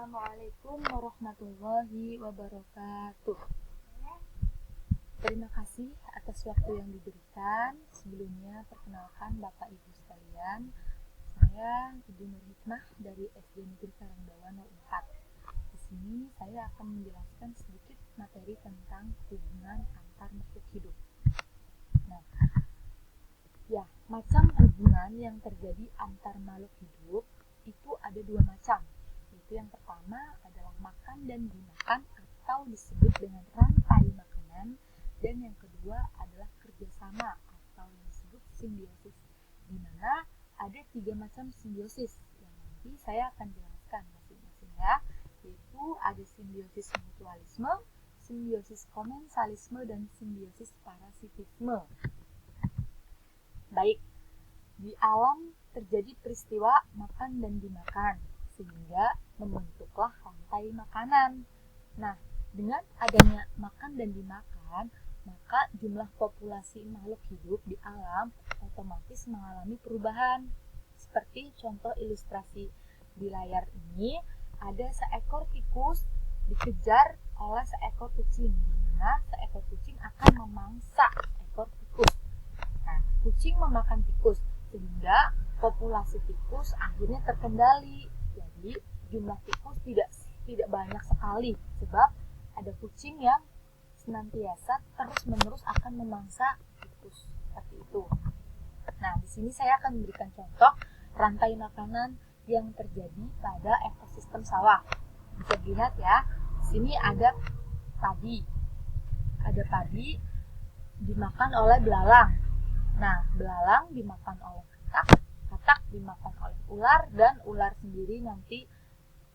Assalamualaikum warahmatullahi wabarakatuh. Terima kasih atas waktu yang diberikan. Sebelumnya perkenalkan Bapak Ibu sekalian, saya Ibu Nur Hikmah dari SD Negeri Karangbawa 04. Di sini saya akan menjelaskan sedikit materi tentang hubungan antar makhluk hidup. Nah, macam hubungan yang terjadi antar makhluk hidup itu ada dua macam. Yang pertama adalah makan dan dimakan atau disebut dengan rantai makanan, dan yang kedua adalah kerjasama atau yang disebut simbiosis, di mana ada 3 macam simbiosis yang nanti saya akan jelaskan masing-masing ya, yaitu ada simbiosis mutualisme, simbiosis komensalisme, dan simbiosis parasitisme. Baik, di alam terjadi peristiwa makan dan dimakan, sehingga membentuklah rantai makanan. Nah, dengan adanya makan dan dimakan, maka jumlah populasi makhluk hidup di alam otomatis mengalami perubahan. Seperti contoh ilustrasi di layar ini, ada seekor tikus dikejar oleh seekor kucing, di mana seekor kucing akan memangsa ekor tikus. Nah, kucing memakan tikus, sehingga populasi tikus akhirnya terkendali. Jadi jumlah tikus tidak banyak sekali, sebab ada kucing yang senantiasa terus-menerus akan memangsa tikus seperti itu. Nah, di sini saya akan memberikan contoh rantai makanan yang terjadi pada ekosistem sawah. Bisa dilihat ya, di sini ada padi. Ada padi dimakan oleh belalang. Nah, belalang dimakan oleh katak, katak dimakan oleh ular, dan ular sendiri nanti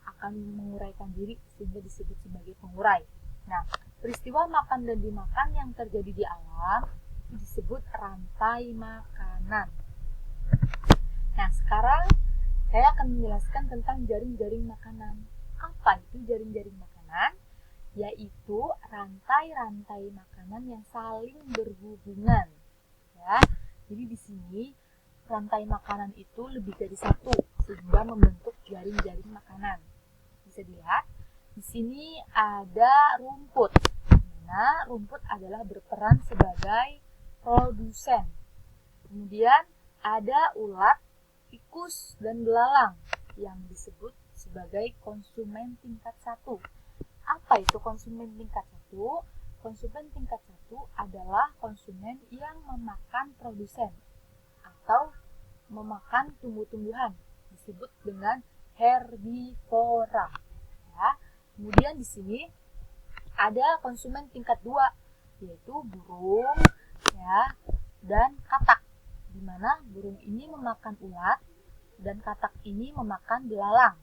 akan menguraikan diri sehingga disebut sebagai pengurai. Nah, peristiwa makan dan dimakan yang terjadi di alam itu disebut rantai makanan. Nah, sekarang saya akan menjelaskan tentang jaring-jaring makanan. Apa itu jaring-jaring makanan? Yaitu rantai-rantai makanan yang saling berhubungan. Ya, jadi di sini rantai makanan itu lebih dari satu sehingga membentuk jaring-jaring makanan. Bisa dilihat di sini ada rumput, dimana rumput adalah berperan sebagai produsen. Kemudian ada ulat, tikus, dan belalang yang disebut sebagai konsumen tingkat 1. Apa itu konsumen tingkat 1? Konsumen tingkat 1 adalah konsumen yang memakan produsen atau memakan tumbuh-tumbuhan, disebut dengan herbivora. Ya. Kemudian di sini ada konsumen tingkat 2, yaitu burung ya, dan katak, di mana burung ini memakan ulat dan katak ini memakan belalang.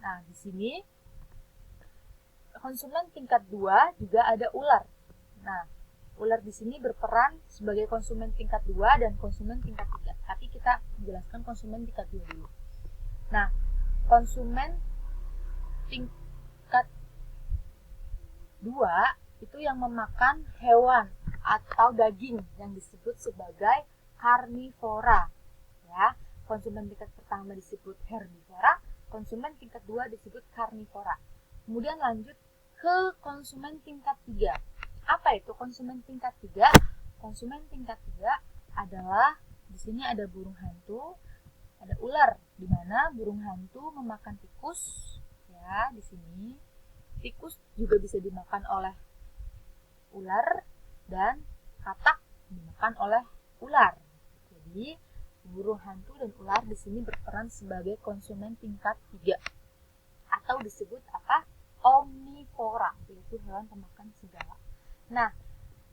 Nah, di sini konsumen tingkat 2 juga ada ular. Nah, ular di sini berperan sebagai konsumen tingkat 2 dan konsumen tingkat 3. Tapi kita jelaskan konsumen tingkat 2 dulu. Nah, konsumen tingkat 2 itu yang memakan hewan atau daging yang disebut sebagai karnivora. Ya, konsumen tingkat pertama disebut herbivora, konsumen tingkat 2 disebut karnivora. Kemudian lanjut ke konsumen tingkat 3. Apa itu konsumen tingkat 3? Konsumen tingkat 3 adalah di sini ada burung hantu, ada ular, di mana burung hantu memakan tikus. Ya, di sini tikus juga bisa dimakan oleh ular dan katak dimakan oleh ular. Jadi, burung hantu dan ular di sini berperan sebagai konsumen tingkat 3 atau disebut apa? Omnivora, yaitu hewan pemakan segala. Nah,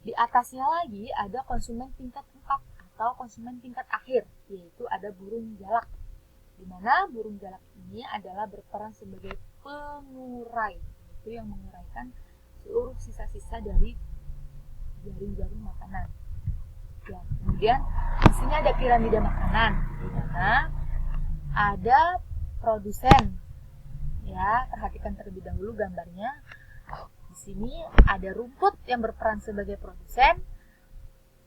di atasnya lagi ada konsumen tingkat 4 atau konsumen tingkat akhir, yaitu ada burung jalak. Di mana burung jalak ini adalah berperan sebagai pengurai, yaitu yang menguraikan seluruh sisa-sisa dari jaring-jaring makanan. Ya, kemudian di sini ada piramida makanan, di mana ada produsen. Ya, perhatikan terlebih dahulu gambarnya. Di sini ada rumput yang berperan sebagai produsen.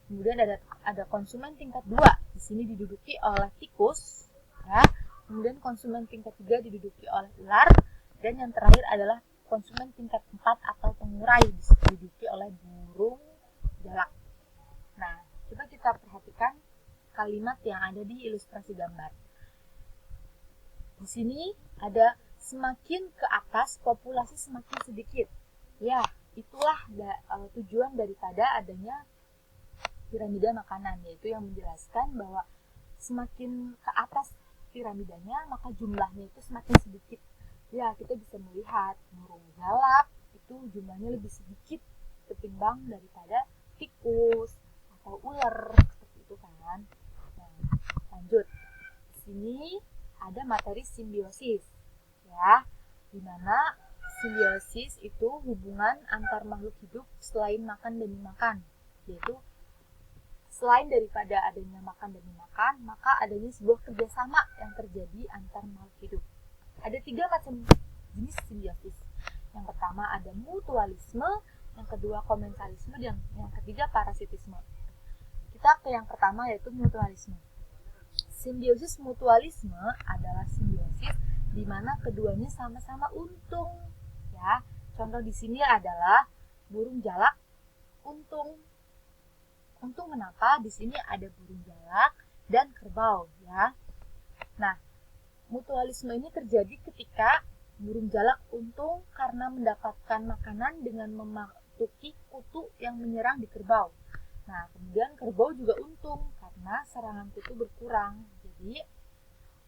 Kemudian ada konsumen tingkat 2. Di sini diduduki oleh tikus. Ya. Kemudian konsumen tingkat 3 diduduki oleh ular. Dan yang terakhir adalah konsumen tingkat 4 atau pengurai diduduki oleh burung jalak. Nah, coba kita perhatikan kalimat yang ada di ilustrasi gambar. Di sini ada semakin ke atas populasi semakin sedikit. Ya, itulah tujuan daripada adanya piramida makanan, yaitu yang menjelaskan bahwa semakin ke atas piramidanya maka jumlahnya itu semakin sedikit. Ya, kita bisa melihat burung jalak itu jumlahnya lebih sedikit ketimbang daripada tikus atau ular seperti itu kan. Nah, lanjut. Di sini ada materi simbiosis, ya, di mana simbiosis itu hubungan antar makhluk hidup selain makan dan dimakan, yaitu selain daripada adanya makan dan dimakan, maka adanya sebuah kerjasama yang terjadi antar makhluk hidup. Ada 3 macam jenis simbiosis. Yang pertama ada mutualisme, yang kedua komensalisme, dan yang ketiga parasitisme. Kita ke yang pertama yaitu mutualisme. Simbiosis mutualisme adalah simbiosis di mana keduanya sama-sama untung. Ya, contoh di sini adalah burung jalak untung. Untung kenapa? Di sini ada burung jalak dan kerbau, ya. Nah, mutualisme ini terjadi ketika burung jalak untung karena mendapatkan makanan dengan mematuki kutu yang menyerang di kerbau. Nah, kemudian kerbau juga untung karena serangan kutu berkurang. Jadi,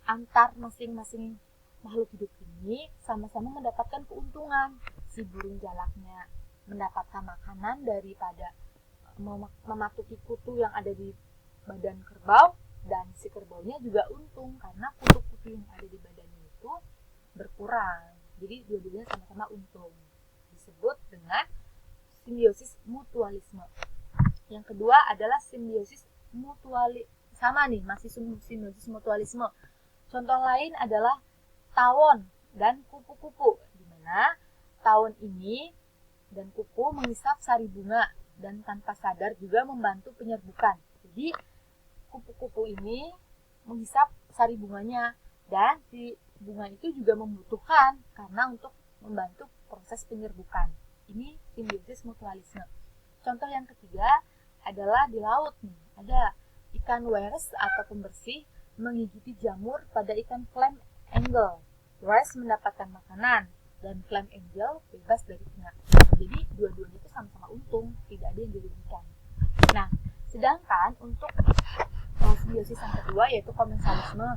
antar masing-masing makhluk hidup ini sama-sama mendapatkan keuntungan. Si burung jalaknya mendapatkan makanan daripada mematuki kutu yang ada di badan kerbau, dan si kerbaunya juga untung karena kutu-kutu yang ada di badannya itu berkurang. Jadi dua-duanya sama-sama untung. Disebut dengan simbiosis mutualisme. Yang kedua adalah simbiosis masih simbiosis mutualisme. Contoh lain adalah tawon dan kupu-kupu, di mana tawon ini dan kupu menghisap sari bunga dan tanpa sadar juga membantu penyerbukan. Jadi kupu-kupu ini menghisap sari bunganya, dan si bunga itu juga membutuhkan karena untuk membantu proses penyerbukan. Ini simbiosis mutualisme. Contoh yang ketiga adalah di laut nih. Ada ikan wers atau pembersih menggigiti jamur pada ikan clam angel. Wers mendapatkan makanan dan clam angel bebas dari kena. Jadi dua-duanya itu sama-sama untung, tidak ada yang dirugikan. Nah, sedangkan untuk simbiosis yang kedua yaitu komensalisme,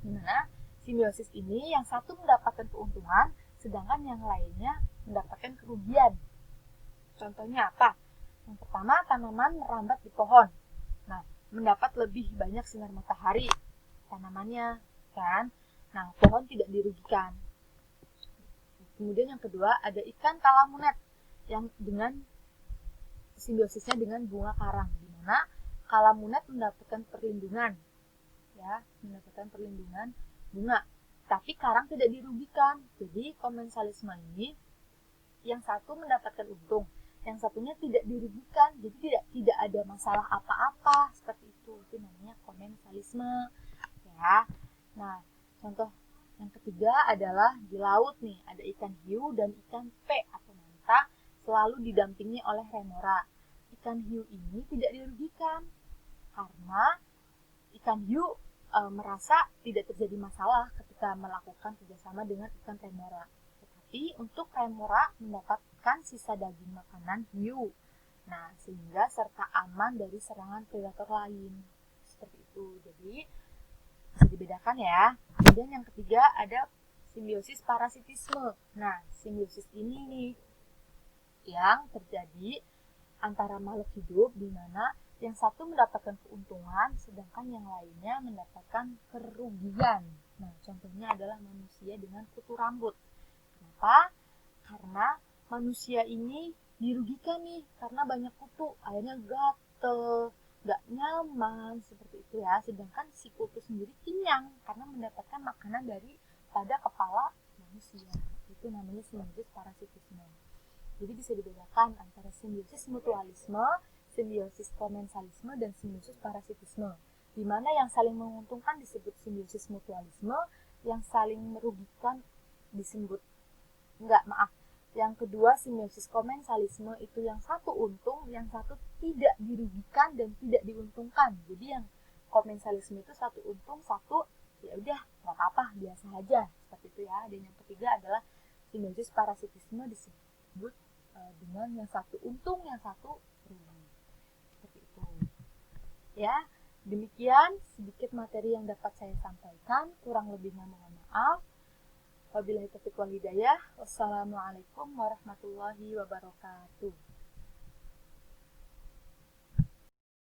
di mana simbiosis ini yang satu mendapatkan keuntungan, sedangkan yang lainnya mendapatkan kerugian. Contohnya apa? Yang pertama, tanaman merambat di pohon. Nah, mendapat lebih banyak sinar matahari tanamannya, kan? Nah, pohon tidak dirugikan. Kemudian yang kedua ada ikan kalamunet yang dengan simbiosisnya dengan bunga karang, di mana kalamunet mendapatkan perlindungan, ya, mendapatkan perlindungan bunga, tapi karang tidak dirugikan. Jadi komensalisme ini yang satu mendapatkan untung, yang satunya tidak dirugikan, jadi tidak ada masalah apa-apa seperti itu. Itu namanya komensalisme, ya. Nah, contoh yang ketiga adalah di laut nih, ada ikan hiu dan ikan pe atau manta selalu didampingi oleh remora. Ikan hiu ini tidak dirugikan karena ikan hiu merasa tidak terjadi masalah ketika melakukan kerjasama dengan ikan remora. Tetapi untuk remora mendapatkan sisa daging makanan hiu. Nah, sehingga serta aman dari serangan predator lain. Seperti itu. Jadi bisa dibedakan ya. Kemudian yang ketiga ada simbiosis parasitisme. Nah, simbiosis ini nih yang terjadi antara makhluk hidup di mana yang satu mendapatkan keuntungan sedangkan yang lainnya mendapatkan kerugian. Nah, contohnya adalah manusia dengan kutu rambut. Kenapa? Karena manusia ini dirugikan nih karena banyak kutu, akhirnya gatel, gak nyaman seperti itu ya. Sedangkan si kutu sendiri kenyang karena mendapatkan makanan pada kepala manusia. Itu namanya simbiosis parasitisme. Jadi bisa dibedakan antara simbiosis mutualisme, simbiosis komensalisme, dan simbiosis parasitisme. Di mana yang saling menguntungkan disebut simbiosis mutualisme, yang saling merugikan disebut yang kedua simbiosis komensalisme, itu yang satu untung, yang satu tidak dirugikan dan tidak diuntungkan. Jadi yang komensalisme itu satu untung, satu ya udah nggak apa-apa, biasa aja, seperti itu ya. Dan yang ketiga adalah simbiosis parasitisme, disebut dengan yang satu untung, yang satu rugi, seperti itu ya. Demikian sedikit materi yang dapat saya sampaikan, kurang lebihnya mohon maaf. Wabillahi taufiq wal hidayah. Wassalamualaikum warahmatullahi wabarakatuh.